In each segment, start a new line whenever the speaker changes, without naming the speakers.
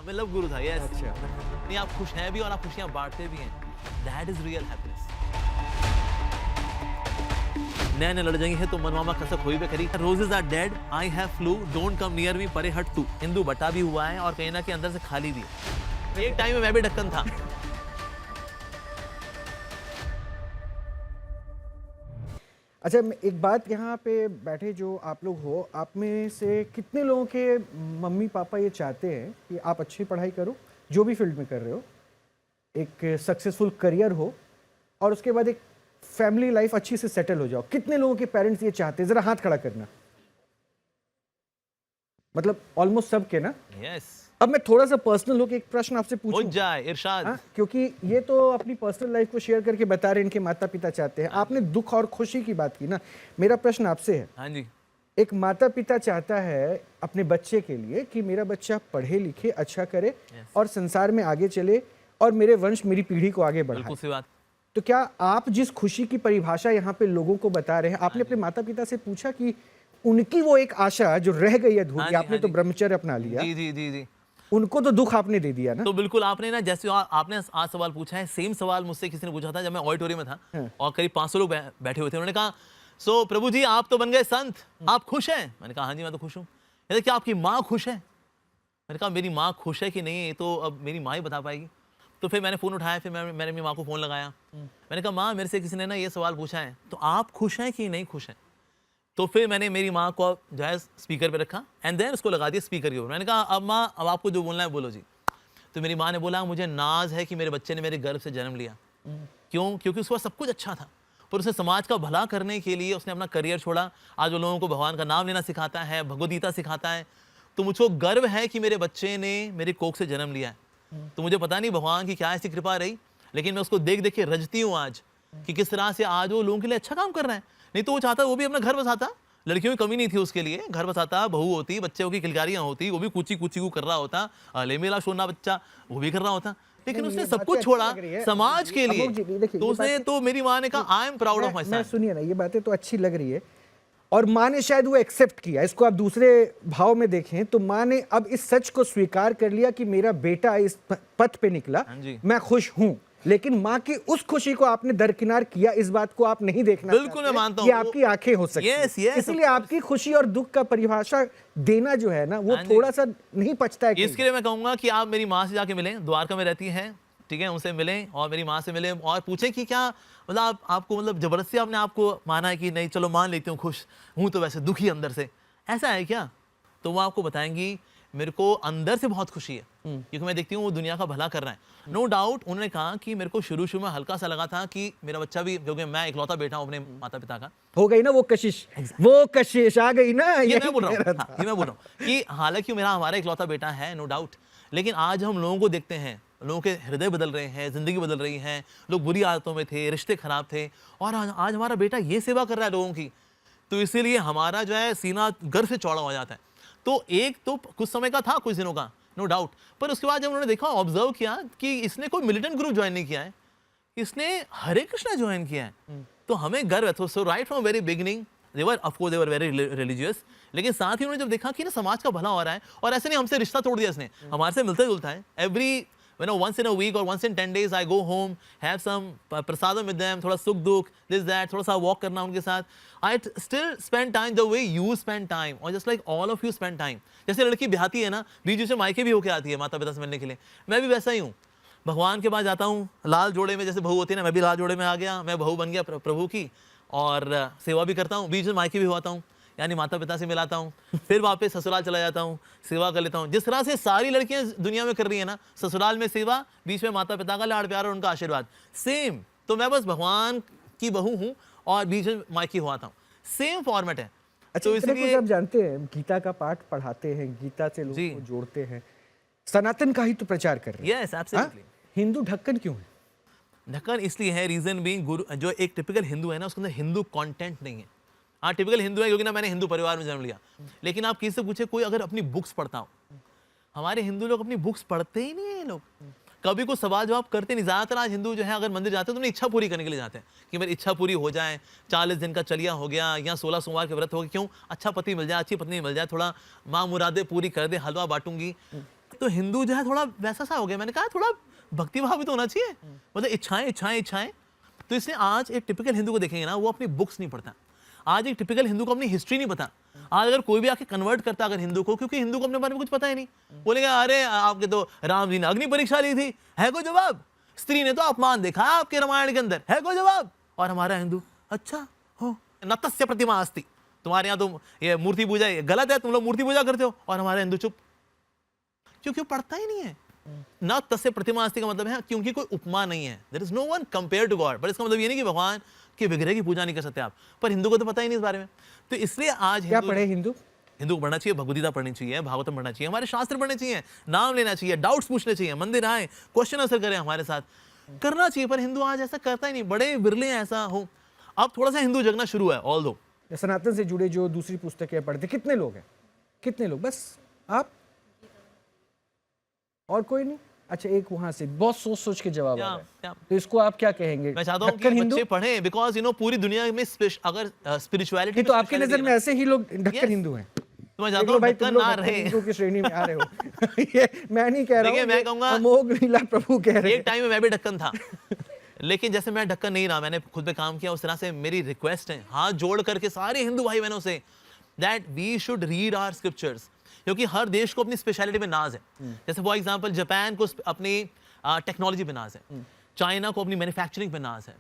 मैं लव गुरु था, यस।
अच्छा।
नहीं, आप खुश हैं भी और आप खुशियां बांटते भी हैं, दैट इज रियल हैप्पीनेस। नए नए लड़ जाएंगे तो मनमामा कसक हुई भी करी। Roses are dead, I have flu, don't come near me, परे हट तू। हिंदू बटा भी हुआ है और कहीं ना कहीं अंदर से खाली भी है। एक टाइम में मैं भी ढक्कन था।
अच्छा, एक बात, यहाँ पे बैठे जो आप लोग हो, आप में से कितने लोगों के मम्मी पापा ये चाहते हैं कि आप अच्छी पढ़ाई करो, जो भी फील्ड में कर रहे हो, एक सक्सेसफुल करियर हो और उसके बाद एक फैमिली लाइफ अच्छी से सेटल हो जाओ? कितने लोगों के पेरेंट्स ये चाहते हैं? जरा हाथ खड़ा करना। मतलब ऑलमोस्ट सब के ना?
यस।
अब मैं थोड़ा सा पर्सनल होकर एक प्रश्न आपसे
हो
पूछूं?
जाए इरशाद।
हाँ, क्योंकि ये तो अपनी पर्सनल लाइफ को शेयर करके बता रहे हैं, इनके माता पिता चाहते हैं। आपने दुख और खुशी की बात की ना, मेरा प्रश्न आपसे है।
हाँ जी।
एक माता पिता चाहता है अपने बच्चे के लिए कि मेरा बच्चा पढ़े लिखे, अच्छा करे और संसार में आगे चले और मेरे वंश, मेरी पीढ़ी को आगे बढ़ाए।
बिल्कुल सी बात।
तो क्या आप जिस खुशी की परिभाषा यहाँ पे लोगों को बता रहे हैं, आपने अपने माता पिता से पूछा कि उनकी वो एक आशा जो रह गई है अधूरी, आपने तो ब्रह्मचर्य अपना लिया,
जी जी जी जी,
उनको तो दुख आपने दे दिया ना?
तो बिल्कुल आपने ना, जैसे आपने आज सवाल पूछा है, सेम सवाल मुझसे किसी ने पूछा था जब मैं ऑडिटोरियम में था और करीब 500 लोग बैठे हुए थे। उन्होंने कहा, सो प्रभु जी आप तो बन गए संत, आप खुश हैं? मैंने कहा हाँ जी मैं तो खुश हूँ। कहते क्या आपकी माँ खुश है? मैंने कहा मेरी माँ खुश है कि नहीं ये तो अब मेरी माँ ही बता पाएगी। तो फिर मैंने फ़ोन उठाया, फिर मैंने मेरी माँ को फ़ोन लगाया। मैंने कहा माँ मेरे से किसी ने ना ये सवाल पूछा है, तो आप खुश हैं कि नहीं खुश हैं? तो फिर मैंने मेरी माँ को जो है स्पीकर पे रखा एंड देन उसको लगा दिया स्पीकर के ऊपर। मैंने कहा अब माँ, अब आपको जो बोलना है बोलो जी। तो मेरी माँ ने बोला मुझे नाज है कि मेरे बच्चे ने मेरे गर्भ से जन्म लिया। क्यों? क्योंकि उसका सब कुछ अच्छा था, पर उसने समाज का भला करने के लिए उसने अपना करियर छोड़ा। आज वो लोगों को भगवान का नाम लेना सिखाता है, भगवद गीता सिखाता है। तो मुझको गर्व है कि मेरे बच्चे ने मेरे कोख से जन्म लिया है। तो मुझे पता नहीं भगवान की क्या ऐसी कृपा रही, लेकिन मैं उसको देख देख के रजती हूँ आज कि किस तरह से आज वो लोगों के लिए अच्छा काम कर रहा है। नहीं तो वो चाहता वो भी अपना घर बसाता, लड़कियों की कमी नहीं थी उसके लिए, घर बसाता, बहू होती, बच्चों की किलकारियाँ होती, वो भी कूची कूची को कर रहा होता, ले मेरा सोना बच्चा वो भी कर रहा होता, लेकिन उसने सब कुछ छोड़ा समाज के लिए। तो उसने, तो मेरी माँ ने कहा I am proud of my son.
सुनिए ना, ये बातें तो अच्छी लग रही है और माँ ने शायद वो एक्सेप्ट किया। इसको आप दूसरे भाव में देखें तो माँ ने अब इस सच को स्वीकार कर लिया कि मेरा बेटा इस पथ पे निकला, मैं खुश हूँ। लेकिन माँ की उस खुशी को आपने दरकिनार किया, इस बात को आप नहीं देखना।
बिल्कुल मैं मानता हूँ
कि आपकी आंखें हो सकती हैं, इसलिए आपकी खुशी और दुख का परिभाषा देना जो है ना, वो थोड़ा सा नहीं पचता है।
इसके लिए मैं कहूंगा कि आप मेरी माँ से जाके मिलें, द्वारका में रहती हैं, ठीक है, उनसे मिलें और मेरी माँ से मिलें और पूछें कि क्या मतलब आपको मतलब जबरदस्ती आपने आपको माना है कि नहीं चलो मान लेती हूँ, खुश हूँ तो वैसे दुखी अंदर से, ऐसा है क्या? तो वो आपको बताएंगी मेरे को अंदर से बहुत खुशी है क्योंकि मैं देखती हूँ वो दुनिया का भला कर रहा है। नो डाउट उन्होंने कहा कि मेरे को शुरू में हल्का सा लगा था कि मेरा बच्चा भी, क्योंकि मैं इकलौता बेटा हूँ अपने माता पिता का।
हो गई ना वो कशिश, वो कशिश आ गई ना,
ये मैं बोल रहा हूँ कि हालांकि मेरा हमारा इकलौता बेटा है, नो डाउट, लेकिन आज हम लोगों को देखते हैं, लोगों के हृदय बदल रहे हैं, जिंदगी बदल रही है, लोग बुरी आदतों में थे, रिश्ते खराब थे और आज हमारा बेटा ये सेवा कर रहा है लोगों की, तो इसीलिए हमारा जो है सीना गर्व से चौड़ा हो जाता है। तो एक तो कुछ समय का था, कुछ दिनों का, नो डाउट, पर उसके बाद जब उन्होंने देखा, ऑब्जर्व किया कि इसने कोई मिलिटेंट ग्रुप ज्वाइन नहीं किया है, इसने हरे कृष्णा ज्वाइन किया है, तो हमें गर्व है। So right from very beginning they were very religious, लेकिन साथ ही उन्होंने जब देखा कि ना समाज का भला हो रहा है, और ऐसे नहीं हमसे रिश्ता तोड़ दिया इसने, हमारे से मिलता जुलता है। Every once in a week or once in 10 days I go home, have some prasadam with them, थोड़ा सुख दुख, this that, थोड़ा सा walk करना उनके साथ। I still spend time the way you spend time, or just like all of you spend time। जैसे लड़की ब्याहती है ना, बीच से मायके भी होके आती है माता पिता से मिलने के लिए, मैं भी वैसा ही हूँ। भगवान के पास जाता हूँ लाल जोड़े में, जैसे बहू होती है ना, मैं भी लाल जोड़े में आ गया, मैं बहू बन गया प्रभु की, और सेवा भी करता हूँ, बीच में मायके भी होता हूँ, यानी माता पिता से मिलाता हूँ, फिर वापस ससुराल चला जाता हूँ, सेवा कर लेता हूँ। जिस तरह से सारी लड़कियां दुनिया में कर रही है ना, ससुराल में सेवा, बीच में माता पिता का लाड़ प्यार और उनका आशीर्वाद, सेम। तो मैं बस भगवान की बहू हूँ और बीच में मायकी हुआ था, सेम फॉर्मेट है।
अच्छा, तो इसलिए आप जानते हैं गीता का पाठ पढ़ाते हैं, गीता से लोगों को जोड़ते हैं, सनातन का ही तो प्रचार कर रहे हैं।
Yes absolutely.
हिंदू ढक्कन क्यों है?
ढक्कन इसलिए है, रीजन बीइंग गुरु जो एक टिपिकल हिंदू है ना, उसके अंदर हिंदू कंटेंट नहीं है। हाँ टिपिकल हिंदू है क्योंकि ना मैंने हिंदू परिवार में जन्म लिया, लेकिन आप किसी से पूछे कोई अगर अपनी बुक्स पढ़ता हो, हमारे हिंदू लोग अपनी बुक्स पढ़ते ही नहीं है, लोग कभी कुछ सवाल जवाब करते नहीं। ज्यादातर आज हिंदू जो है अगर मंदिर जाते हैं तो उन्हें इच्छा पूरी करने के लिए जाते हैं कि मेरी इच्छा पूरी हो जाए, 40 दिन का चलिया हो गया या 16 सोमवार के व्रत हो गया, क्यों? अच्छा पति मिल जाए, अच्छी पत्नी मिल जाए, थोड़ा माँ मुरादे पूरी कर दे, हलवा बांटूंगी, तो हिंदू जो है थोड़ा वैसा सा हो गया। मैंने कहा थोड़ा भक्तिभाव भी तो होना चाहिए, मतलब इच्छाएं इच्छाएं इच्छाएं। तो इसलिए आज एक टिपिकल हिंदू को देखेंगे ना, वो अपनी बुक्स नहीं पढ़ता। आज एक टिपिकल हिंदू को अपनी हिस्ट्री नहीं पता। आज अगर कोई भी आके कन्वर्ट करता अगर हिंदू को, क्योंकि हिंदू को अपने बारे में कुछ पता ही नहीं, बोलेगा अरे आपके तो राम जी ने अग्नि परीक्षा ली थी, है कोई जवाब? स्त्री ने तो अपमान देखा आपके रामायण के अंदर, है कोई जवाब? और हमारा हिंदू अच्छा हो नतस्य प्रतिमा अस्ति, तुम्हारे यहाँ तो ये मूर्ति पूजा गलत है, तुम लोग मूर्ति पूजा करते हो, और हमारा हिंदू चुप, क्योंकि वो पढ़ता ही नहीं है। न तस्य प्रतिमा अस्ति का मतलब है क्योंकि कोई उपमा नहीं है, there is no one compare to God. पर इसका मतलब ये नहीं कि भगवान के विग्रह की पूजा नहीं कर सकते आप, पर हिंदू को तो पता ही नहीं इस बारे में। तो इसलिए आज
क्या पढ़े हिंदू?
हिंदू को पढ़ना चाहिए, भगवद गीता पढ़नी चाहिए, भागवतम पढ़ना चाहिए, हमारे शास्त्र पढ़ने चाहिए, नाम लेना चाहिए, डाउट्स पूछने चाहिए, मंदिर आए, क्वेश्चन आंसर करें हमारे साथ, करना चाहिए। पर हिंदू आज ऐसा करता ही नहीं, बड़े बिरले ऐसा हो। अब थोड़ा सा हिंदू जगना शुरू है। ऑल दो
सनातन से जुड़े जो दूसरी पुस्तकें पढ़ते कितने लोग हैं? कितने लोग? बस आप और कोई नहीं? अच्छा, एक वहां से बहुत सोच सोच के जवाब आ रहा है, तो इसको आप क्या कहेंगे?
मैं चाहता हूं कि बच्चे पढ़ें, बिकॉज पूरी दुनिया में अगर स्पिरिचुअलिटी
तो आपकी नजर में ऐसे ही लोग ढक्कन हिंदू हैं?
तो मैं चाहता हूं ढक्कन ना रहे,
हिंदू की श्रेणी में आ रहे हो। ये मैं नहीं कह रहा हूं,
मैं कहूंगा
अमोघ लीला प्रभु कह रहे हैं।
एक टाइम में मैं भी ढक्कन था, लेकिन जैसे मैं ढक्कन नहीं रहा, मैंने खुद पे काम किया, उस तरह से मेरी रिक्वेस्ट है हाथ जोड़ करके सारे हिंदू भाई बहनों से, that we should read our scriptures, क्योंकि हर देश को अपनी स्पेशलिटी में नाज है। जैसे फॉर एग्जांपल जापान को अपनी टेक्नोलॉजी पे नाज है, चाइना को अपनी मैन्युफैक्चरिंग पे नाज है,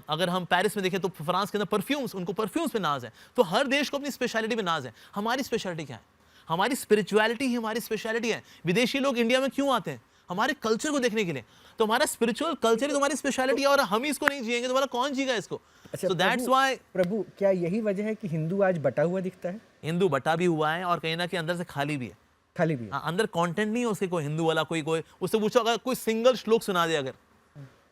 अगर हम पेरिस में देखें तो फ्रांस के अंदर परफ्यूम्स, उनको परफ्यूम्स पे नाज है। तो हर देश को अपनी स्पेशलिटी में नाज है। हमारी स्पेशलिटी क्या है? हमारी स्पिरिचुअलिटी ही हमारी स्पेशलिटी है। विदेशी लोग इंडिया में क्यों आते हैं? हमारे कल्चर को देखने के लिए। तो हमारा स्पिरिचुअल कल्चर ही तुम्हारी स्पेशलिटी है, और हम ही इसको नहीं जिएंगे तो वाला कौन जीगा इसको? सो दैट्स व्हाई
प्रभु, क्या यही वजह है कि हिंदू आज बटा हुआ दिखता है?
हिंदू बटा भी हुआ है और कहीं ना कहीं अंदर से खाली भी है।
खाली भी है।
अंदर कंटेंट नहीं है उसके, कोई हिंदू वाला कोई उससे पूछो, अगर कोई सिंगल श्लोक सुना दे, अगर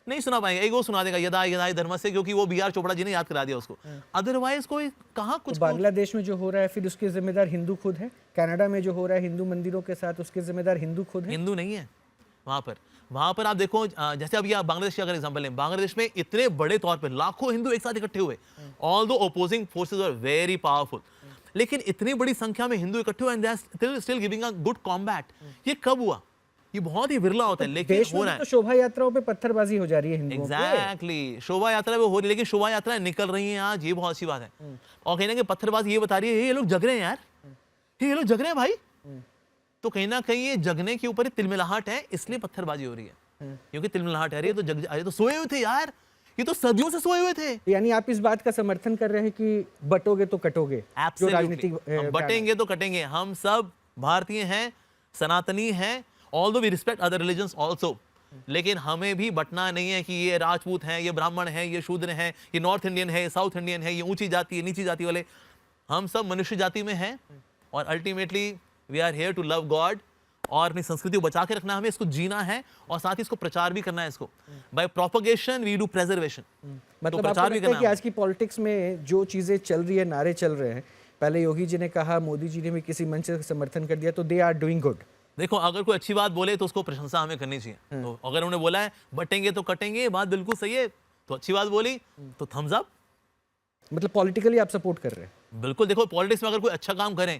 नहीं सुना पाएंगे, एक वो सुना देगा यदा यदा धर्म से, क्योंकि वो बी.आर. चोपड़ा जी ने याद करा दिया उसको। अदरवाइज कोई कहाँ कुछ।
बांग्लादेश में जो हो रहा है फिर उसके जिम्मेदार हिंदू खुद है। कनाडा में जो हो रहा है हिंदू मंदिरों के साथ, उसके जिम्मेदार हिंदू खुद है।
हिंदू नहीं है वहां पर आप देखो, जैसे अभी आप बांग्लादेश का अगर एग्जांपल लें, बांग्लादेश में इतने बड़े तौर पर लाखों हिंदू एक साथ इकट्ठे हुए, although opposing forces are very powerful, लेकिन इतनी बड़ी संख्या में हिंदू इकट्ठे हुए and they are still giving a good combat. ये कब हुआ? ये बहुत ही विरला होता है, लेकिन हो रहा है।
तो शोभा यात्राओं पे पत्थरबाजी हो जा रही है हिंदुओं पे।
एग्जैक्टली, शोभा यात्रा वो हो रही है, लेकिन शोभा यात्राएं निकल रही हैं आज, ये बहुत अच्छी बात है। और कहीं ना कहीं पत्थरबाजी ये बता रही है ये लोग जग रहे हैं यार, ये लोग जग रहे हैं भाई। तो कहीं ना कहीं ये जगने के ऊपर तिलमिलाहट है, इसलिए पत्थरबाजी हो रही है, क्योंकि तिलमिलाहट है। तो अरे तो सोए हुए थे यार, ये तो सदियों से सोए हुए थे।
यानी आप इस बात का समर्थन कर रहे हैं कि बटोगे तो कटोगे, जो राजनीतिक
बटेंगे तो कटेंगे। हम सब भारतीय हैं, सनातनी हैं, although we respect other religions also, लेकिन हमें भी बटना नहीं है कि ये राजपूत हैं, ये ब्राह्मण हैं, ये शूद्र हैं, ये नॉर्थ इंडियन है, साउथ इंडियन है, ये ऊंची जाति है, नीची जाति वाले। हम सब मनुष्य जाति में हैं, और ultimately we are here to love God, और अपनी संस्कृति को बचा के रखना, हमें इसको जीना है, और साथ ही इसको प्रचार भी करना है। इसको by propagation we do preservation.
मतलब आपको लगता है कि आज की पॉलिटिक्स में जो चीजें चल रही है, नारे चल रहे हैं, पहले योगी जी ने कहा, मोदी जी ने भी किसी मंच से समर्थन कर दिया, तो दे आर डूइंग गुड।
देखो, अगर कोई अच्छी बात बोले तो उसको प्रशंसा हमें करनी चाहिए। तो अगर उन्होंने बोला है बटेंगे तो कटेंगे, बात बिल्कुल सही है, तो अच्छी बात बोली तो थम्स अप।
मतलब पॉलिटिकली आप सपोर्ट कर रहे हैं?
बिल्कुल। देखो, पॉलिटिक्स में अगर कोई अच्छा काम करें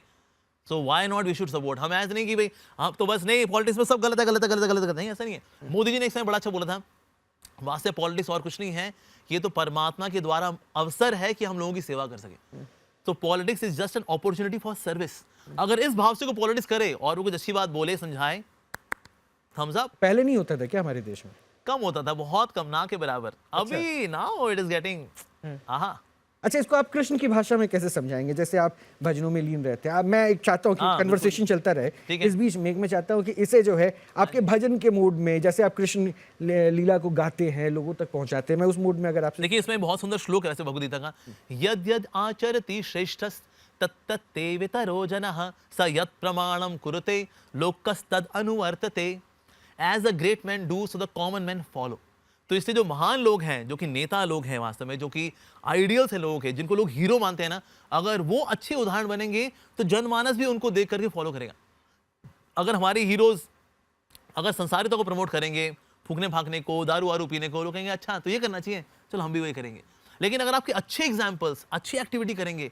so why not we should support. हम ऐसे नहीं कि भाई आप तो बस नहीं, पॉलिटिक्स में सब गलत है, गलत है, गलत है, गलत करते हैं, ऐसा नहीं है। मोदी जी ने एक समय बड़ा अच्छा बोला था, वास्तव पॉलिटिक्स और कुछ नहीं है, ये तो परमात्मा के द्वारा अवसर है कि हम लोगों की सेवा कर सके। तो politics is just an opportunity for service. अगर इस भाव से को पॉलिटिक्स करे और वो कुछ अच्छी बात बोले, समझाए, थम्स अप।
पहले नहीं होता था क्या हमारे देश में?
कम होता था, बहुत कम, ना के बराबर। अभी नाउ इट इज गेटिंग आहा।
अच्छा, इसको आप कृष्ण की भाषा में कैसे समझाएंगे? जैसे आप भजनों में लीन रहते हैं, मैं एक चाहता हूँ कि कन्वर्सेशन चलता रहे, इस बीच में मैं चाहता हूँ कि इसे जो है आपके भजन के मूड में, जैसे आप कृष्ण लीला को गाते हैं, लोगों तक पहुंचाते हैं, मैं उस मूड में अगर आपसे।
देखिए, इसमें बहुत सुंदर श्लोक है भगवद गीता का, यद यद आचरति श्रेष्ठस् तत्तत्ते वितरो जनः स यत् प्रमाणम कुरुते लोकस्तद अनुवर्तते। As a great man do so the common man follow. तो इससे जो महान लोग हैं, जो कि नेता लोग हैं वास्तव में, जो कि आइडियल्स हैं लोगों के, जिनको लोग हीरो मानते हैं ना, अगर वो अच्छे उदाहरण बनेंगे तो जनमानस भी उनको देख करके फॉलो करेगा। अगर हमारे हीरोज अगर संसारिता को प्रमोट करेंगे, फूकने फाकने को, दारू वारू पीने को, लोग कहेंगे अच्छा तो ये करना चाहिए, चलो हम भी वही करेंगे। लेकिन अगर आपके अच्छे एग्जाम्पल्स, अच्छी एक्टिविटी करेंगे,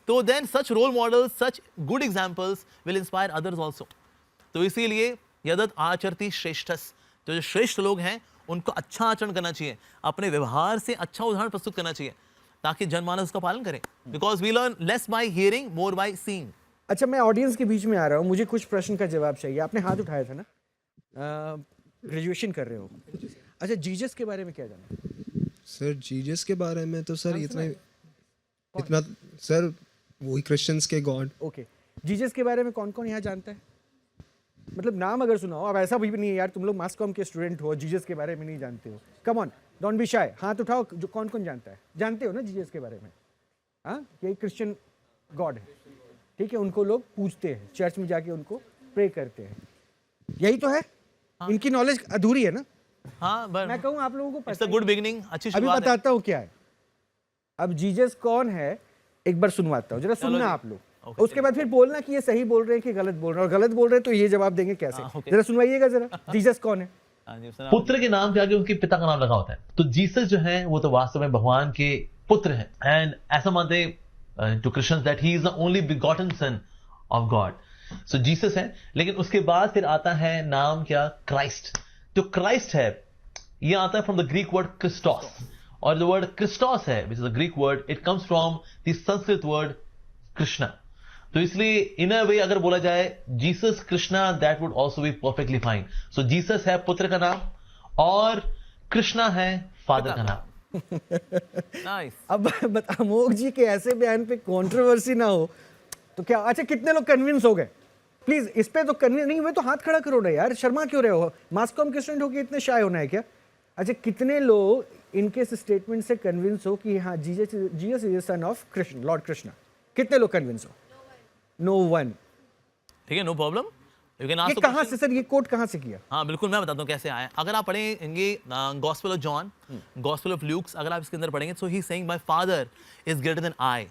तो then such role models, such good examples will inspire others also. तो इसीलिए यदत आचरति श्रेष्ठस, तो जो श्रेष्ठ लोग हैं उनको अच्छा आचरण करना चाहिए, अपने व्यवहार से अच्छा उदाहरण प्रस्तुत करना चाहिए ताकि जनमानस उसका पालन करे। Because we learn less by hearing, more by seeing.
अच्छा, मैं ऑडियंस के बीच में आ रहा हूँ, मुझे कुछ प्रश्न का जवाब चाहिए। आपने हाथ उठाया था ना, ग्रेजुएशन कर रहे हो। अच्छा, जीसस के बारे में क्या जाना?
सर जीसस के बारे में तो सर इतना सर वही क्रिश्चियंस के गॉड।
ओके, जीसस के बारे में कौन कौन यहाँ जानता है? मतलब नाम अगर सुना हो। अब ऐसा भी नहीं है यार, तुम लोग मास कॉम के स्टूडेंट हो, जीसस के बारे में नहीं जानते हो। Come on, don't be shy, हाथ उठाओ जो कौन कौन जानता है। जानते हो ना जीसस के बारे में? हाँ, ये क्रिश्चियन गॉड है, ठीक है। उनको लोग पूजते हैं, चर्च में जाके उनको प्रे करते हैं, यही तो है। इनकी नॉलेज अधूरी है ना।
हाँ,
मैं कहूँ आप लोगों को
इट्स अ गुड बिगिनिंग, अच्छी
अभी
शुरुआत है।
बताता हूँ क्या है। अब जीसस कौन है एक बार सुनवाता हूँ, जरा सुनना आप लोग। उसके बाद फिर बोलना कि ये सही बोल रहे हैं कि गलत बोल रहे हैं, और गलत बोल रहे हैं तो ये जवाब देंगे कैसे। जरा सुनवाइएगा जरा, जीसस कौन है?
पुत्र के नाम के आगे उनके पिता का नाम लगा होता है। तो जीसस जो है वो तो वास्तव में भगवान के पुत्र हैं। एंड ऐसा मानते to Christians that he is the only begotten son of God. So Jesus है, लेकिन उसके बाद फिर आता है नाम क्या? क्राइस्ट। जो क्राइस्ट है ये आता है from the Greek word Christos, और जो वर्ड क्रिस्टोस है which is the Greek word, it comes from the Sanskrit word Krishna. तो इसलिए इन अ वे अगर बोला जाए Jesus Krishna, that would also be perfectly fine. So Jesus है पुत्र का नाम और कृष्णा है फादर का नाम।
नाइस।
अब बता, अमोघ जी के ऐसे बयान पे कंट्रोवर्सी ना हो तो क्या? अच्छा, कितने लोग कन्विंस हो गए? प्लीज इस पे तो कन्विंस नहीं हुए तो हाथ खड़ा करो ना यार, शर्मा क्यों रहे हो? मास कॉम के स्टूडेंट होके इतने शाय होना है क्या? अच्छा, कितने लोग इनके इस स्टेटमेंट से कन्विंस हो कि हाँ Jesus is son of Krishna, lord Krishna? कितने लोग कन्विंस हो? No one.
ठीक है, नो प्रॉब्लम। यू कैन
ये
आस्क।
कहाँ से सर, ये कोट कहाँ से किया?
हाँ बिल्कुल, मैं बताता हूँ कैसे आया। अगर आप पढ़ेंगे gospel of John, gospel of Luke's, अगर आप इसके अंदर पढ़ेंगे, so he is saying my father is greater than I,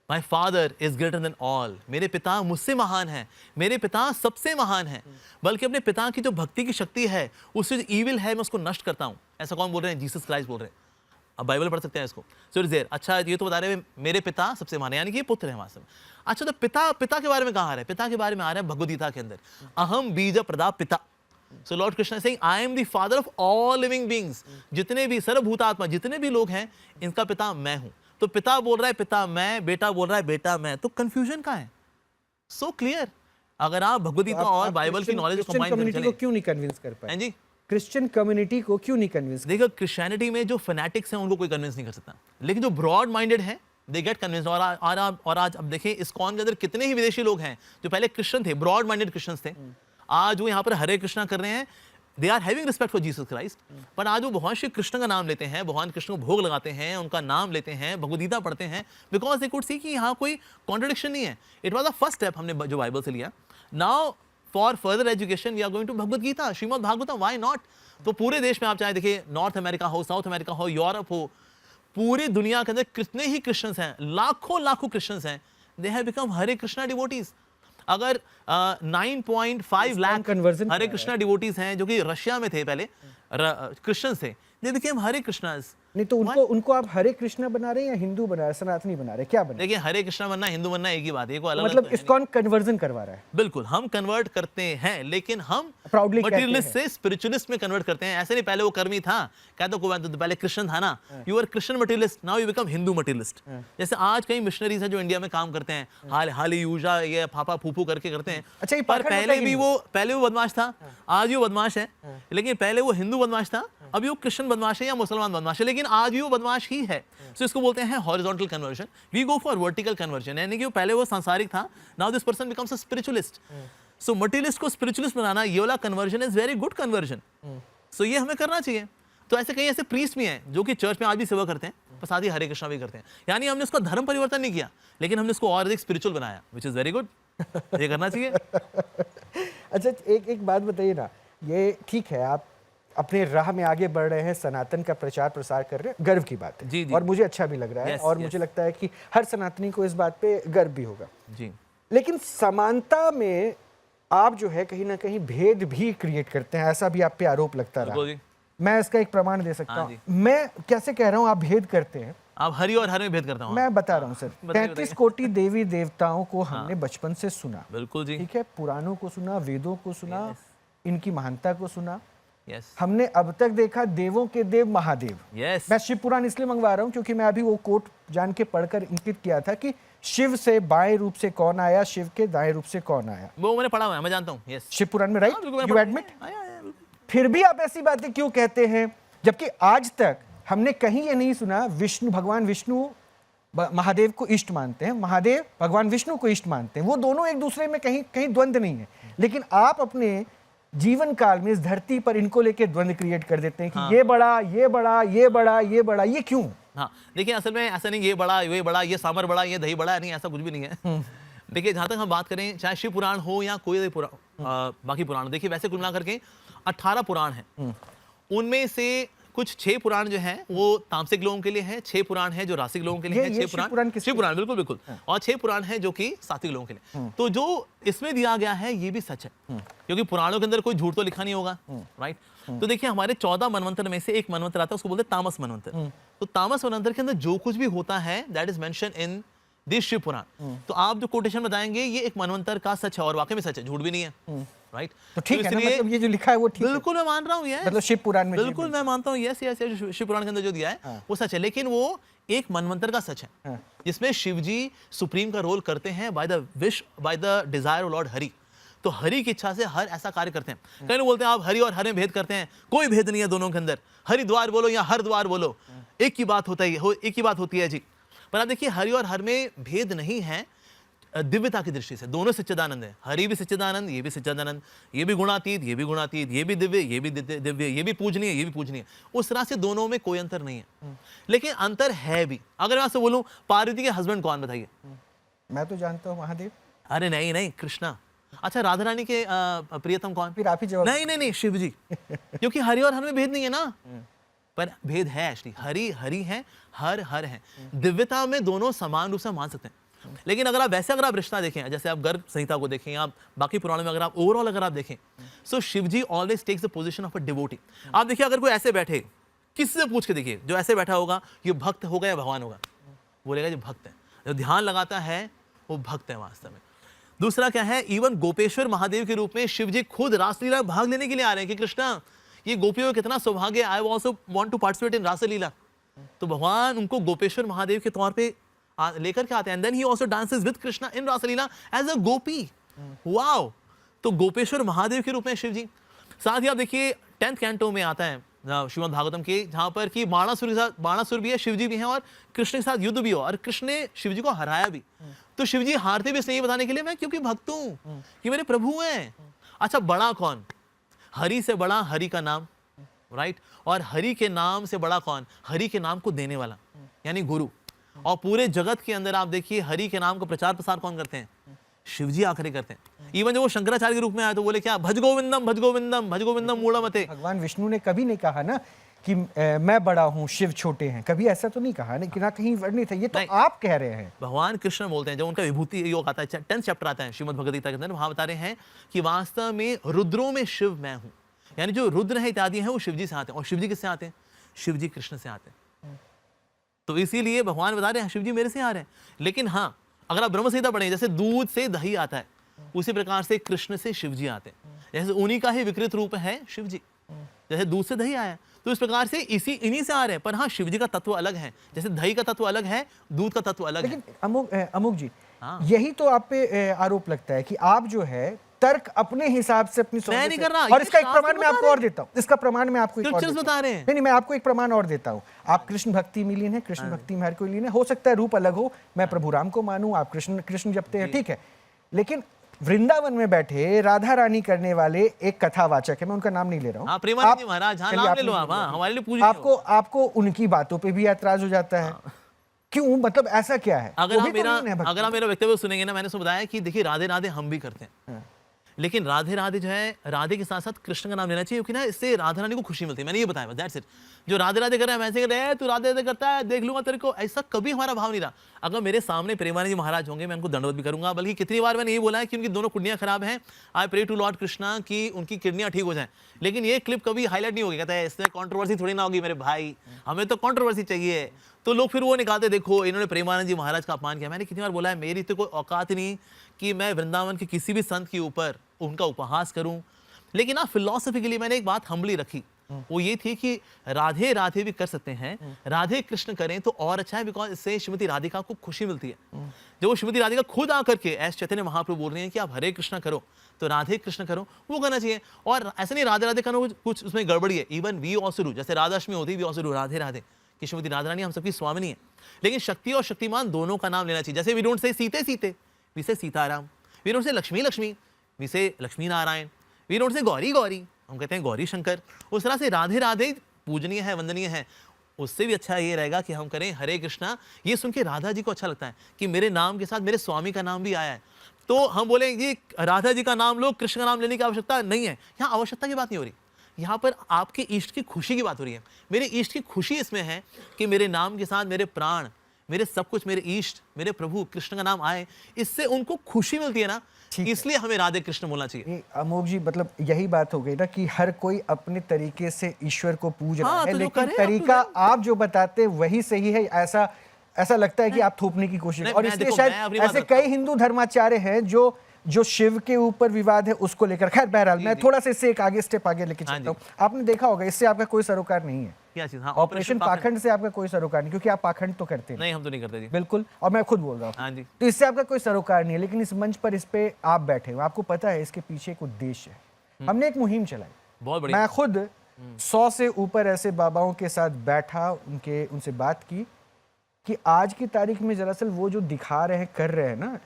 my father is greater than all. मेरे पिता मुझसे महान है, मेरे पिता सबसे महान है। बल्कि अपने पिता की जो भक्ति की शक्ति है, उससे जो ईविल है मैं उसको नष्ट करता हूँ। ऐसा कौन बोल रहे हैं? जीसस क्राइस्ट बोल रहे हैं। अब बाइबल पढ़ सकते हैं इसको। So it's there. अच्छा, ये तो बता रहे हैं मेरे पिता सबसे महान है, यानी कि ये पुत्र है वास्तव में। अच्छा, तो पिता के बारे में कहाँ आ रहा है? पिता के बारे में आ रहा है भगवद गीता के अंदर, अहम बीज प्रदा पिता। So Lord Krishna saying I am the father of all living beings. जितने भी सर्वभूतात्मा, जितने भी लोग हैं, इनका पिता मैं हूं। तो पिता बोल रहा है पिता मैं, बेटा बोल रहा है बेटा मैं, तो कंफ्यूजन कहाँ है? So clear. अगर आप भगवद गीता और बाइबल की नॉलेज को कंबाइन करके
को क्यों नहीं कन्विंस कर पाए?
हैं जी,
क्रिश्चियन कम्युनिटी को क्यों नहीं कन्विंस?
देखो, क्रिश्चियनिटी में जो फैनेटिक्स हैं उनको कोई कन्विंस नहीं कर सकता, लेकिन जो ब्रॉड माइंडेड है दे गेट कन्विंस्ड। और आज अब देखिए इस्कॉन के अंदर कितने ही विदेशी लोग हैं जो पहले क्रिश्चियन थे, ब्रॉड माइंडेड क्रिश्चियंस थे, आज वो यहाँ पर हरे कृष्णा कर रहे हैं। They are having respect for Jesus Christ, पर आज वो भगवान श्री कृष्ण का नाम लेते हैं, भगवान कृष्ण को भोग लगाते हैं, उनका नाम लेते हैं, भगवद गीता पढ़ते हैं, बिकॉज दे कुड सी कि यहाँ कोई कॉन्ट्रडिक्शन नहीं है। It was the first step हमने जो बाइबल से लिया। Now for further education we are going to Bhagavad Gita, Shrimad Bhagavatam, why not? तो पूरे देश में आप चाहे देखिए, नॉर्थ अमेरिका हो, साउथ अमेरिका हो, यूरोप हो, पूरी दुनिया के अंदर कितने ही क्रिश्चियंस हैं, लाखों क्रिश्चियंस हैं, they have become Hare Krishna devotees. अगर 9.5 लाख हरे कृष्णा डिवोटीज हैं जो कि रशिया में थे पहले, क्रिश्चियंस थे, दे बिकेम हरे कृष्णास।
नहीं तो उनको आप हरे कृष्णा बना रहे हैं या हिंदू बना रहे हैं, सनातनी बना रहे हैं, क्या बना?
देखिए, हरे कृष्णा बनना, हिंदू बनना एक ही बात है, अलग
मतलब इस्कॉन कन्वर्जन करवा रहा है।
बिल्कुल, हम कन्वर्ट करते हैं, लेकिन हम
प्राउडली
मटेरियलिस्ट से स्पिरिचुअलिस्ट में कन्वर्ट करते हैं। ऐसे नहीं पहले वो कर्मी था, कहते कोई बात, तो पहले क्रिश्चियन था ना, you are Christian materialist, now you become Hindu materialist. जैसे आज कई मिशनरीज हैं जो इंडिया में काम करते हैं, हाली यूजा ये फाफा फूफू करके करते हैं।
अच्छा,
पर पहले वो बदमाश था, आज वो बदमाश है, लेकिन पहले वो हिंदू बदमाश था, अभी वो क्रिश्चियन बदमाश है या मुसलमान बदमाश है, लेकिन आज भी वो बदमाश ही है। सो इसको बोलते हैं horizontal conversion. We go for vertical conversion, यानी कि पहले वो सांसारिक था, now this person becomes a spiritualist. So materialist को स्पिरिचुअलिस्ट बनाना, ये वाला conversion is very good conversion. So ये हमें करना चाहिए। तो ऐसे कई ऐसे प्रीस्ट भी हैं जो कि चर्च में आज भी सेवा करते हैं, पर साथ ही हरे कृष्णा भी करते हैं। यानी हमने उसका धर्म परिवर्तन नहीं किया, लेकिन हमने उसको और अधिक स्पिरिचुअल बनाया, विच इज वेरी गुड। ये करना चाहिए।
अच्छा, एक बात बताइए ना, ये ठीक है आप अपने राह में आगे बढ़ रहे हैं, सनातन का प्रचार प्रसार कर रहे हैं, गर्व की बात है।
जी, जी।
और मुझे अच्छा भी लग रहा है, और मुझे लगता है कि हर सनातनी को इस बात पे गर्व भी होगा
जी।
लेकिन समानता में आप जो है कहीं ना कहीं भेद भी क्रिएट करते हैं, ऐसा भी आप पे आरोप लगता रहा। मैं इसका एक प्रमाण दे सकता हूँ। मैं कैसे कह रहा हूँ आप भेद करते हैं?
आप हरि और हर में भेद करता हूँ।
मैं बता रहा हूँ सर,
बताइए,
33 कोटि देवी देवताओं को हमने बचपन से सुना,
बिल्कुल जी।
ठीक है, पुराणों को सुना, वेदों को सुना, इनकी महानता को सुना।
यस
हमने अब तक देखा देवों के देव महादेव।
यस
मैं शिव पुराण इसलिए मंगवा रहा हूँ क्योंकि मैं अभी वो कोट जान के पढ़कर इंकित किया था कि शिव से बाएं रूप से कौन आया, शिव के दाएं रूप से कौन आया।
वो मैंने पढ़ा हुआ है, मैं जानता हूँ। यस
शिव पुराण में, राइट, यू एडमिट।
बिल्कुल।
फिर भी आप ऐसी बातें क्यों कहते हैं, जबकि आज तक हमने कहीं ये नहीं सुना विष्णु, भगवान विष्णु महादेव को इष्ट मानते हैं, महादेव भगवान विष्णु को इष्ट मानते हैं, वो दोनों एक दूसरे में कहीं कहीं द्वंद्व नहीं है। लेकिन आप अपने जीवन काल में इस धरती पर इनको लेके द्वंद्व क्रिएट कर देते हैं कि ये बड़ा, ये बड़ा, ये बड़ा, ये बड़ा, ये क्यों?
हाँ देखिए, असल में ऐसा नहीं ये बड़ा, ये बड़ा, ये सांबर बड़ा, ये दही बड़ा, नहीं, ऐसा कुछ भी नहीं है। देखिए, जहाँ तक हम बात करें, चाहे शिव पुराण हो या कोई पुराण, बाकी पुराण, देखिए वैसे कुल मिलाकर के 18 पुराण हैं। उनमें से कुछ 6 पुराण जो हैं वो तामसिक लोगों के लिए हैं, 6 पुराण हैं जो रासिक लोगों के लिए हैं, 6 पुराण शिव पुराण, बिल्कुल बिल्कुल, और 6 पुराण हैं जो कि सात्विक लोगों के लिए। तो जो इसमें दिया गया है ये भी सच है, क्योंकि पुराणों के अंदर कोई झूठ तो लिखा नहीं होगा, राइट। तो देखिए, हमारे 14 मनवंतर में से एक मनवंतर आता है, उसको बोलते हैं तामस मनवंतर। तो तामस मनवंतर के अंदर जो कुछ भी होता है that is mention in this Shiva Purana. तो आप जो कोटेशन बताएंगे ये एक मनवंतर का सच है, और वाकई में सच है, झूठ भी नहीं है, राइट।
तो ठीक है ना, मतलब ये जो लिखा है वो ठीक है,
बिल्कुल मैं मान रहा हूँ, ये
मतलब शिव पुराण में
बिल्कुल मैं मानता हूँ, यस यस, शिव पुराण के अंदर जो दिया है वो सच है, लेकिन वो एक मनवंतर का सच है जिसमें शिव जी सुप्रीम का रोल करते हैं by the wish, by the desire of Lord Hari. तो हरि की इच्छा से हर ऐसा कार्य करते हैं। कई लोग बोलते हैं आप हरि और हर में भेद करते हैं, कोई भेद नहीं है दोनों के अंदर, हरिद्वार बोलो या हर द्वार बोलो, एक ही बात होता है, एक ही बात होती है जी। पर आप देखिए, हरि और हर में भेद नहीं है दिव्यता की दृष्टि से, दोनों सच्चिदानंद है। हरि भी सच्चिदानंद, ये भी सच्चिदानंद, ये भी गुणातीत, ये भी गुणातीत, ये भी दिव्य, ये भी दिव्य, ये भी पूजनीय, ये भी पूजनीय। उस तरह से दोनों में कोई अंतर नहीं है, लेकिन अंतर है भी। अगर मैं आपसे बोलूं पार्वती के हस्बैंड कौन, बताइए?
मैं तो जानता हूँ महादेव।
अरे नहीं नहीं, कृष्णा। अच्छा, राधा रानी के प्रियतम कौन?
फिर आप ही जवाब।
नहीं नहीं नहीं, शिव जी। क्योंकि हरि और हर में भेद नहीं है ना, पर भेद है एक्चुअली। हरि हरि है, हर हर है। दिव्यता में दोनों समान रूप से मान सकते हैं, लेकिन अगर आप रिश्ता देखें, जैसे आप गर्भ संहिता को देखें, आप बाकी पुराणों में अगर आप ओवरऑल अगर आप देखें, so Shiva ji always takes the position of a devotee. आप देखिए, अगर कोई ऐसे बैठे, किसी से पूछ के देखिए, जो ऐसे बैठा होगा ये भक्त होगा या भगवान होगा? बोलेगा जो भक्त है, जो ध्यान लगाता है वो भक्त है वास्तव में। दूसरा क्या है, इवन गोपेश्वर महादेव के रूप में शिव जी खुद रासलीला भाग लेने के लिए आ रहे हैं कि कृष्णा, ये गोपियों का कितना सौभाग्य, I also want to participate in Raslila. तो भगवान उनको गोपेश्वर महादेव के तौर पे लेकर के आते हैं, and then he also dances with Krishna in Raslila as a gopi. Wow! तो गोपेश्वर महादेव के रूप में शिव जी। साथ ही आप देखिए 10th कैंटो में आता है श्रीमद् भागवतम के, जहां पर कि बाणासुर भी है, शिव जी भी हैं, और कृष्ण के साथ युद्ध भी हो, और कृष्ण ने शिव जी को हराया भी। तो शिव जी हारते भी इसलिए बताने के लिए मैं क्योंकि भक्त हूं, कि मेरे प्रभु हैं। अच्छा, बड़ा कौन? हरि से बड़ा हरि का नाम, राइट। और हरि के नाम से बड़ा कौन? हरि के नाम को देने वाला, यानी गुरु। और पूरे जगत के अंदर आप देखिए, हरि के नाम का प्रचार प्रसार कौन करते हैं? शिव जी आकर करते हैं। इवन जब वो शंकराचार्य के रूप में आए तो बोले क्या, भज गोविंदम भज गोविंदम भज गोविंदम मूढ़मते।
भगवान विष्णु ने कभी नहीं कहा ना कि मैं बड़ा हूँ शिव छोटे हैं, कभी ऐसा तो नहीं कहा ना, कि ना कहीं वर्णित है, ये तो आप कह रहे हैं।
भगवान कृष्ण बोलते हैं, जब उनका विभूति योग आता है, 10th चैप्टर आता है श्रीमद् भगवद गीता के अंदर, वहां बता रहे हैं कि वास्तव में रुद्रों में शिव मैं हूं, यानी जो रुद्र है इत्यादि हैं वो शिव जी से आते हैं। और शिव जी किससे आते हैं? शिव जी कृष्ण से आते हैं। तो इसीलिए भगवान बता रहे हैं शिव जी मेरे से आ रहे हैं। लेकिन हाँ, अगर आप ब्रह्म संहिता पढ़ें, जैसे दूध से दही आता है, उसी प्रकार से कृष्ण से शिव जी आते हैं। जैसे उन्हीं का ही विकृत रूप है शिव जी, जैसे दूध से दही आया, तो इस प्रकार से इन्हीं से आ रहे हैं। पर हाँ, शिव जी का तत्व अलग है, जैसे दही का तत्व अलग है, दूध का तत्व अलग है।
लेकिन अमुक जी, यही तो आप पे आरोप लगता है कि आप जो है तर्क अपने हिसाब से अपनी
मैं नहीं कर रहा,
और इसका एक प्रमाण मैं आपको और देता हूँ, इसका प्रमाण मैं आपको
बता रहे हैं।
नहीं, मैं आपको एक प्रमाण और देता हूँ। आप कृष्ण भक्ति में लीन है, कृष्ण भक्ति में हर कोई लीन है, हो सकता है रूप अलग हो, मैं प्रभु राम को मानूं, आप कृष्ण जपते हैं, ठीक है। लेकिन वृंदावन में बैठे राधा रानी करने वाले एक कथावाचक है, मैं उनका नाम नहीं ले रहा हूँ,
प्रेमानंद महाराज, नाम ले लो आप, हमारे लिए पूछ,
आपको उनकी बातों पे भी ऐतराज हो जाता है, क्यों? मतलब ऐसा क्या है?
अगर आप मेरा वक्तव्य सुनेंगे ना, मैंने उसमें बताया कि देखिए, राधे राधे हम भी करते हैं, लेकिन राधे राधे जो है, राधे के साथ साथ कृष्ण का नाम लेना चाहिए, क्योंकि ना इससे राधा रानी को खुशी मिलती है। मैंने ये बताया, दैट्स इट। जो राधे राधे कर रहा है वैसे कर रहे हैं, तू राधे राधे करता है, देख लूंगा तेरे को, ऐसा कभी हमारा भाव नहीं रहा। अगर मेरे सामने प्रेमानंद जी महाराज होंगे, मैं उनको दंडवत भी करूंगा। बल्कि कितनी बार मैंने ये बोला है कि उनकी दोनों किडनियां खराब हैं, I pray to lord Krishna कि उनकी किडनियां ठीक हो जाए। लेकिन ये क्लिप कभी हाईलाइट नहीं होगी, कहता है इसमें कंट्रोवर्सी थोड़ी ना होगी मेरे भाई, हमें तो कंट्रोवर्सी चाहिए। तो लोग फिर वो निकालते, देखो इन्होंने प्रेमानंद जी महाराज का अपमान किया। मैंने कितनी बार बोला है, मेरी तो कोई औकात नहीं कि मैं वृंदावन के किसी भी संत के ऊपर उनका उपहास करूं। लेकिन ना फिलोसफिकली मैंने एक बात हम्बली रखी, वो ये थी कि राधे राधे भी कर सकते हैं, राधे कृष्ण करें तो और अच्छा है, बिकॉज इससे श्रीमती राधिका को खुशी मिलती है। जब वो श्रीमती राधिका खुद आकर के एस चैतन्य महाप्रभु बोल रहे हैं कि आप हरे कृष्णा करो तो राधे कृष्ण करो, वो करना चाहिए। और ऐसा नहीं राधे राधे करो कुछ उसमें गड़बड़ी है, इवन वी ऑल्सो डू, जैसे राधाष्टमी होती है we also do Radhe Radhe, कि श्रीमती राधा रानी हम सबकी स्वामिनी है। लेकिन शक्ति और शक्तिमान दोनों का नाम लेना चाहिए। जैसे वी डोंट से सीते सीते, वी से Sitaram, we don't say Lakshmi Lakshmi, we से Lakshmi Narayan, we don't say Gauri Gauri, हम कहते हैं गौरी शंकर। उस तरह से राधे राधे पूजनीय है, वंदनीय है। उससे भी अच्छा ये रहेगा कि हम करें हरे कृष्णा। ये सुन के राधा जी को अच्छा लगता है कि मेरे नाम के साथ मेरे स्वामी का नाम भी आया है, तो हम बोलेंगे राधा जी का नाम लो, कृष्ण का नाम लेने की आवश्यकता नहीं है। यहाँ आवश्यकता की बात नहीं हो रही, यहाँ पर आपके इष्ट की खुशी की बात हो रही है। मेरे इष्ट की खुशी इसमें है कि मेरे नाम के साथ मेरे प्राण, मेरे सब कुछ, मेरे इष्ट, मेरे प्रभु कृष्ण का नाम आए, इससे उनको खुशी मिलती है ना, इसलिए हमें राधे कृष्ण बोलना चाहिए।
अमोघ जी, मतलब यही बात हो गई ना कि हर कोई अपने तरीके से ईश्वर को पूज रहा है,
तो
लेकिन तरीका आप जो बताते हैं वही सही है, ऐसा लगता है कि आप थोपने की कोशिश। और इसलिए शायद ऐसे कई हिंदू धर्माचार्य हैं जो शिव के ऊपर विवाद है उसको लेकर, खैर बहरहाल मैं थोड़ा सा इससे एक आगे स्टेप आगे लेके चलता हूँ। आपने देखा होगा इससे आपका कोई सरोकार नहीं है,
क्या चीज? हाँ,
ऑपरेशन पाखंड से आपका कोई सरोकार नहीं, क्योंकि आप पाखंड तो करते
नहीं, हम तो नहीं करते जी।
बिल्कुल, और मैं खुद बोल रहा हूँ।
हाँ जी।
तो इससे आपका कोई सरोकार नहीं है, लेकिन इस मंच पर इस पे आप बैठे हो, आपको पता है इसके पीछे एक उद्देश्य है। हमने एक मुहिम चलाई,
बहुत बढ़िया।
मैं खुद 100 से ऊपर ऐसे बाबाओं के साथ बैठा, उनसे बात की कि आज की तारीख में दरअसल वो जो दिखा रहे हैं, कर रहे हैं ना,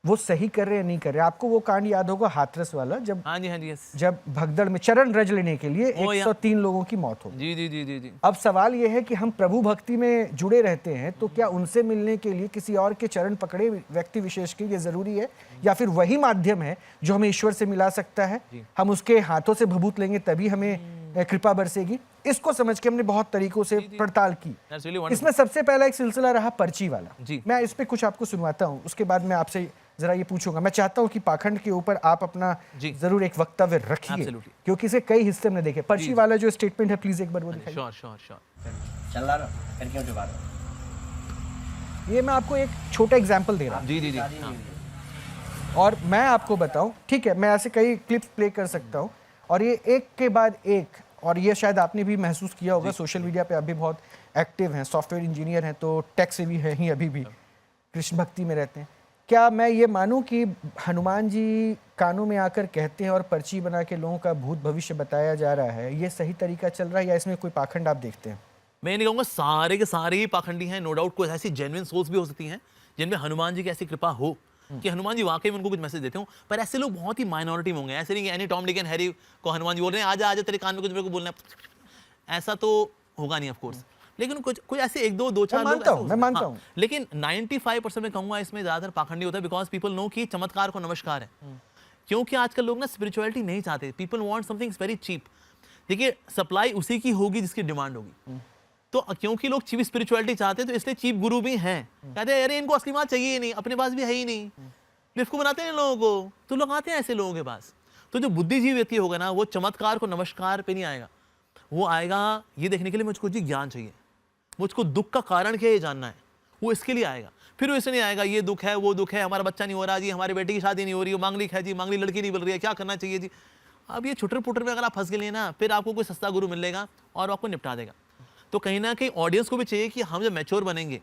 वो सही कर रहे हैं नहीं कर रहे। आपको वो कांड याद होगा हाथरस वाला, जब
हाँ जी, हाँ जी, यस।
जब भगदड़ में चरण रज लेने के लिए 103 लोगों की मौत हो।
जी जी जी जी जी।
अब सवाल यह है कि हम प्रभु भक्ति में जुड़े रहते हैं, तो क्या उनसे मिलने के लिए किसी और के चरण पकड़े व्यक्ति विशेष के ये जरूरी है, या फिर वही माध्यम है जो हमें ईश्वर से मिला सकता है? हम उसके हाथों से भभूत लेंगे तभी हमें कृपा बरसेगी। इसको समझ के हमने बहुत तरीकों से पड़ताल की। इसमें सबसे पहला एक सिलसिला रहा पर्ची वाला। मैं इस पे कुछ आपको सुनवाता हूँ, उसके बाद मैं आपसे जरा ये पूछूंगा। मैं चाहता हूँ कि पाखंड के ऊपर आप अपना जरूर एक वक्तव्य रखिए, क्योंकि इसे कई हिस्से में देखे। पर्ची वाला जो स्टेटमेंट है, प्लीज एक बार वो दिखाइए।
Sure sure sure.
चल रहा करके उठे बात।
ये मैं आपको एक छोटा एग्जांपल दे रहा हूँ।
जी जी जी।
और मैं आपको बताऊं, ठीक है, मैं ऐसे कई क्लिप्स प्ले कर सकता हूं, और ये एक के बाद एक, और ये शायद आपने भी महसूस किया होगा, सोशल मीडिया पे अभी बहुत एक्टिव हैं, सॉफ्टवेयर इंजीनियर हैं, तो टेक से भी है ही, अभी भी कृष्ण भक्ति में रहते हैं। क्या मैं ये मानूं कि हनुमान जी कानों में आकर कहते हैं और पर्ची बना के लोगों का भूत भविष्य बताया जा रहा है, ये सही तरीका चल रहा है, या इसमें कोई पाखंड आप देखते हैं?
मैं नहीं कहूँगा सारे के सारे ही पाखंडी हैं, नो डाउट। कोई ऐसी जेन्युइन सोल्स भी हो सकती हैं जिनमें हनुमान जी की ऐसी कृपा हो कि हनुमान जी वाकई में उनको कुछ मैसेज देते हो, पर ऐसे लोग बहुत ही माइनॉरिटी में होंगे। ऐसे नहीं कि any Tom Dick and Harry को हनुमान जी बोल रहे हैं आजा आजा तेरे कान में कुछ मेरे को बोलना है, ऐसा तो होगा नहीं ऑफ कोर्स। लेकिन कोई ऐसे एक दो चार लोग
मैं मानता हूं।
लेकिन 95% में कहूँगा इसमें ज़्यादातर पाखंडी होता है, बिकॉज पीपल नो कि चमत्कार को नमस्कार है। क्योंकि आजकल लोग ना स्पिरिचुअलिटी नहीं चाहते, people want something very cheap. देखिए सप्लाई उसी की होगी जिसकी डिमांड होगी, तो क्योंकि लोग चीप स्पिरिचुअलिटी चाहते हैं तो इसलिए चीप गुरु भी हैं। कहते हैं अरे इनको असली बात चाहिए ही नहीं, अपने पास भी है ही नहीं, बेवकूफ बनाते हैं लोगों को, तो लोग आते हैं ऐसे लोगों के पास। तो जो बुद्धिजीवी व्यक्ति होगा ना, वो चमत्कार को नमस्कार पे नहीं आएगा, वो आएगा ये देखने के लिए मुझको जी ज्ञान चाहिए, मुझको दुख का कारण क्या ये जानना है, वो इसके लिए आएगा। फिर वो इससे नहीं आएगा ये दुख है वो दुख है, हमारा बच्चा नहीं हो रहा जी, हमारी बेटी की शादी नहीं हो रही, वो मांगलिक है जी, मांगली लड़की नहीं मिल रही है, क्या करना चाहिए जी। अब ये छुटर पुटर में अगर आप फंस गए ना, फिर आपको कोई सस्ता गुरु मिलेगा और आपको निपटा देगा। तो कहीं ना कहीं ऑडियंस को भी चाहिए कि हम जब मैच्योर बनेंगे,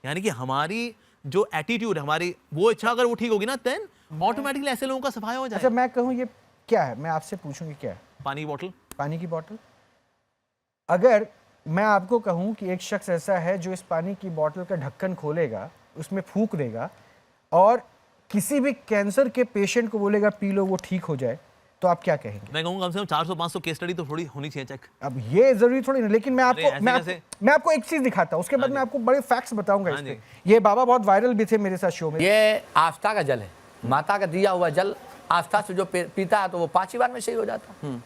यानी कि हमारी जो एटीट्यूड, हमारी वो इच्छा अगर वो ठीक होगी ना, देन ऑटोमेटिकली ऐसे लोगों का सफाया हो जाएगा।
अच्छा मैं कहूँ ये क्या है, मैं आपसे पूछूंगी क्या है?
पानी की बोतल।
पानी की बोतल। अगर मैं आपको कहूँ कि एक शख्स ऐसा है जो इस पानी की बोतल का ढक्कन खोलेगा, उसमें फूंक देगा और किसी भी कैंसर के पेशेंट को बोलेगा पी लो वो ठीक हो जाए, तो आप क्या कहेंगे?
मैं कहूँगा कम से कम 400-500 केस स्टडी तो थोड़ी होनी चाहिए चेक।
अब ये जरूरी थोड़ी नहीं, लेकिन मैं आपको एक चीज दिखाता हूँ, उसके बाद मैं आपको बड़े फैक्ट्स बताऊंगा इस पे। ये बाबा बहुत वायरल भी थे मेरे साथ शो में।
ये आस्था का जल है, माता का दिया हुआ जल आस्था से जो पीता है तो वो 5 ही बार में सही हो जाता,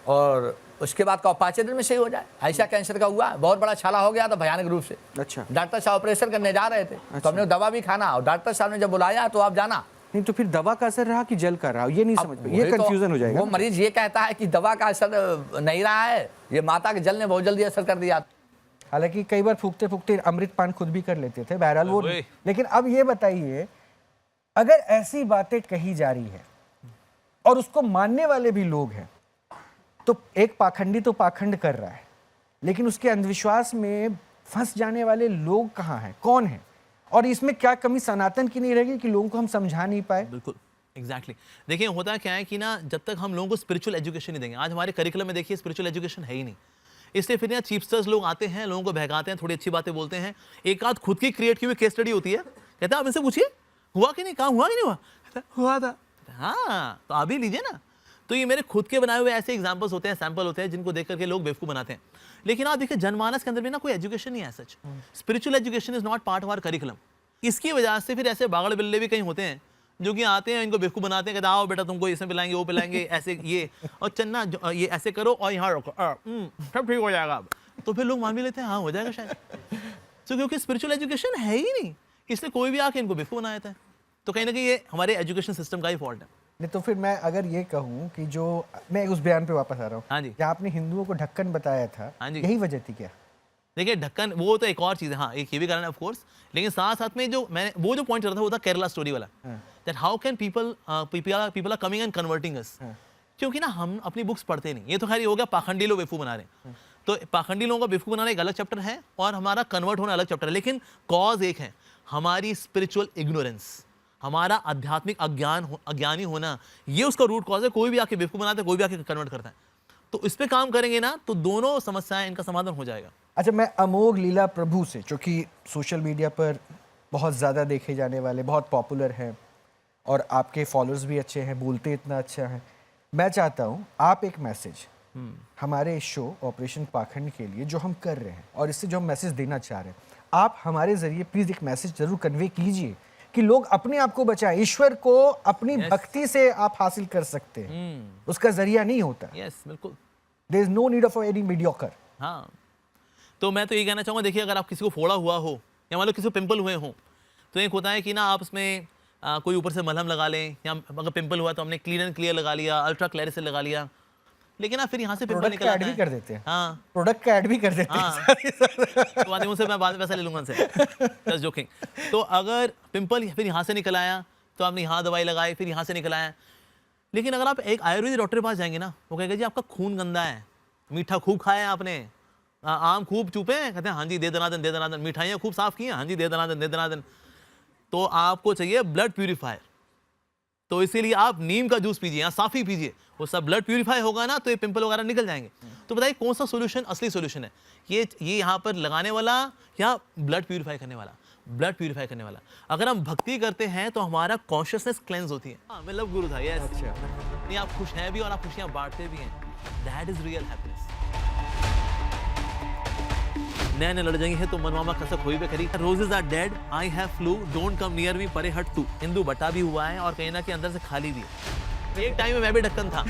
और उसके बाद का 5 दिन में सही हो जाए। ऐसा कैंसर का हुआ, बहुत बड़ा छाला हो गया था भयानक रूप से।
अच्छा।
डॉक्टर साहब ऑपरेशन करने जा रहे थे, तो हमने दवा भी खाना, और डॉक्टर साहब ने जब बुलाया तो आप जाना
नहीं, तो फिर दवा का असर रहा कि जल का रहा, ये नहीं समझ पाए, ये कंफ्यूजन हो जाएगा।
वो मरीज ये कहता है कि दवा का असर नहीं रहा है, ये माता के जल ने बहुत जल्दी असर कर दिया।
हालांकि कई बार फूकते फूकते अमृत पान खुद भी कर लेते थे, बहरहाल वो।
ओए।
लेकिन अब ये बताइए, अगर ऐसी बातें कही जा रही है और उसको मानने वाले भी लोग हैं, तो एक पाखंडी तो पाखंड कर रहा है, लेकिन उसके अंधविश्वास में फंस जाने वाले लोग कहाँ हैं, कौन है, और इसमें क्या कमी सनातन की नहीं रहेगी कि लोगों को हम समझा नहीं पाए?
बिल्कुल एग्जैक्टली देखिए, होता क्या है कि ना, जब तक हम लोगों को स्पिरिचुअल एजुकेशन नहीं देंगे, आज हमारे करिकुलम में देखिए स्पिरिचुअल एजुकेशन है ही नहीं, इसलिए फिर यहाँ चीपस्टर्स लोग आते हैं, लोगों को बहकाते हैं, थोड़ी अच्छी बातें बोलते हैं, एक आध खुद की क्रिएट की हुई केस स्टडी होती है, कहते हैं आप इनसे पूछिए हुआ कि नहीं, काम हुआ कि नहीं हुआ, कहता है, हुआ था, हाँ तो अभी लीजिए ना। तो ये मेरे खुद के बनाए हुए ऐसे एग्जाम्पल्स होते हैं, सैंपल होते हैं, जिनको देख करके लोग बेवकूफ बनाते हैं। लेकिन आप देखिए जनमानस के अंदर भी ना कोई एजुकेशन नहीं है such, spiritual education is not part of our curriculum. इसकी वजह से फिर ऐसे बागड़ बिल्ले भी कहीं होते हैं जो कि आते हैं, इनको बेवकूफ बनाते हैं, कहते हैं आओ बेटा तुमको इसमें पिलाएंगे, वो पिलाएंगे, ऐसे ये और चन्ना ये ऐसे करो और यहाँ रखो, सब ठीक हो जाएगा। तो फिर लोग मान भी लेते हैं हाँ हो जाएगा शायद, तो क्योंकि स्पिरिचुअल एजुकेशन है ही नहीं, इसलिए कोई भी आके इनको बेवकूफ बना देता है। तो कहीं ना कहीं ये हमारे एजुकेशन सिस्टम का ही फॉल्ट है।
नहीं तो फिर मैं अगर ये कहूँ कि जो मैं उस बयान पे वापस आ रहा हूँ,
हाँ जी।
जहाँ आपने हिंदुओं को ढक्कन बताया था,
हाँ जी।
यही वजह थी क्या?
देखिए ढक्कन वो तो एक और चीज़ है, हाँ एक ये भी कारण है ऑफ कोर्स, लेकिन साथ साथ में जो मैंने वो जो पॉइंट कर रहा था वो था केरला स्टोरी वाला, that how can people are coming and converting us, क्योंकि ना हम अपनी बुक्स पढ़ते नहीं। ये तो खैर ये हो गया पाखंडी लोग बेवकूफ बना रहे हैं, तो पाखंडी लोगों का बेवकूफ बनाना एक अलग चैप्टर है और हमारा कन्वर्ट होना अलग चैप्टर है, लेकिन कॉज एक है, हमारी स्पिरिचुअल इग्नोरेंस, हमारा आध्यात्मिक अज्ञानी होना, ये उसका रूट कॉज है। कोई भी आके बेवकूफ बनाता है, कोई भी आके कन्वर्ट करता है, तो इस पे काम करेंगे ना तो दोनों समस्याएं इनका समाधान हो जाएगा।
अच्छा, मैं अमोघ लीला प्रभु से, जो कि सोशल मीडिया पर बहुत ज़्यादा देखे जाने वाले, बहुत पॉपुलर हैं और आपके फॉलोअर्स भी अच्छे हैं, बोलते इतना अच्छा है, मैं चाहता हूँ आप एक मैसेज हमारे इस शो ऑपरेशन पाखंड के लिए जो हम कर रहे हैं और इससे जो हम मैसेज देना चाह रहे हैं, आप हमारे ज़रिए प्लीज़ एक मैसेज ज़रूर कन्वे कीजिए कि लोग अपने आप को बचाएं। ईश्वर को अपनी भक्ति से आप हासिल कर सकते हैं, उसका जरिया नहीं होता।
यस बिल्कुल,
there is no need of any mediocre.
हाँ तो मैं तो ये कहना चाहूँगा, देखिए अगर आप किसी को फोड़ा हुआ हो या मान लो किसी को पिंपल हुए हों, तो एक होता है कि ना आप उसमें कोई ऊपर से मलहम लगा लें, या अगर पिंपल हुआ तो हमने क्लीन एंड क्लियर लगा लिया, अल्ट्रा क्लियर लगा लिया, लेकिन आप फिर यहाँ से पिंपल निकल आता
भी
है।
कर देते हैं,
हाँ
प्रोडक्ट का ऐड भी कर देते हैं।
हाँ तो बाद में उनसे मैं बाद में पैसा ले लूँगा उनसे, जस्ट जोकिंग। तो अगर पिंपल फिर यहाँ से निकल आया तो आपने यहाँ दवाई लगाई, फिर यहाँ से निकल आया, लेकिन अगर आप एक आयुर्वेदिक डॉक्टर के पास जाएंगे ना, वो कहेगा जी आपका खून गंदा है, मीठा खूब खाया है आपने, आम खूब चूपे हैं, कहते हैं हाँ जी दे दनादन दे दनादन, मिठाइयाँ खूब साफ की हैं, हाँ जी दे दनादन दे दनादन, तो आपको चाहिए ब्लड प्यूरीफायर। तो इसीलिए आप नीम का जूस पीजिए या साफी पीजिए, वो सब ब्लड प्यूरीफाई होगा ना तो ये पिंपल वगैरह निकल जाएंगे। तो बताइए कौन सा सॉल्यूशन असली सॉल्यूशन है, ये यहाँ पर लगाने वाला या ब्लड प्यूरीफाई करने वाला? ब्लड प्यूरीफाई करने वाला। अगर हम भक्ति करते हैं तो हमारा कॉन्शियसनेस क्लेंस होती है। हाँ मैं लव गुरु था, यस।
अच्छा,
नहीं आप खुश हैं भी और आप खुशियाँ बांटते भी हैं, दैट इज रियल हैप्पीनेस। नए नए लड़ जाएंगे है तो मनमामा कसक हुई भी करी, roses are dead, I have flu, don't come near me, परे हट तू। हिंदू बटा भी हुआ है और कहीं ना कहीं अंदर से खाली भी है। एक टाइम में मैं भी ढक्कन था,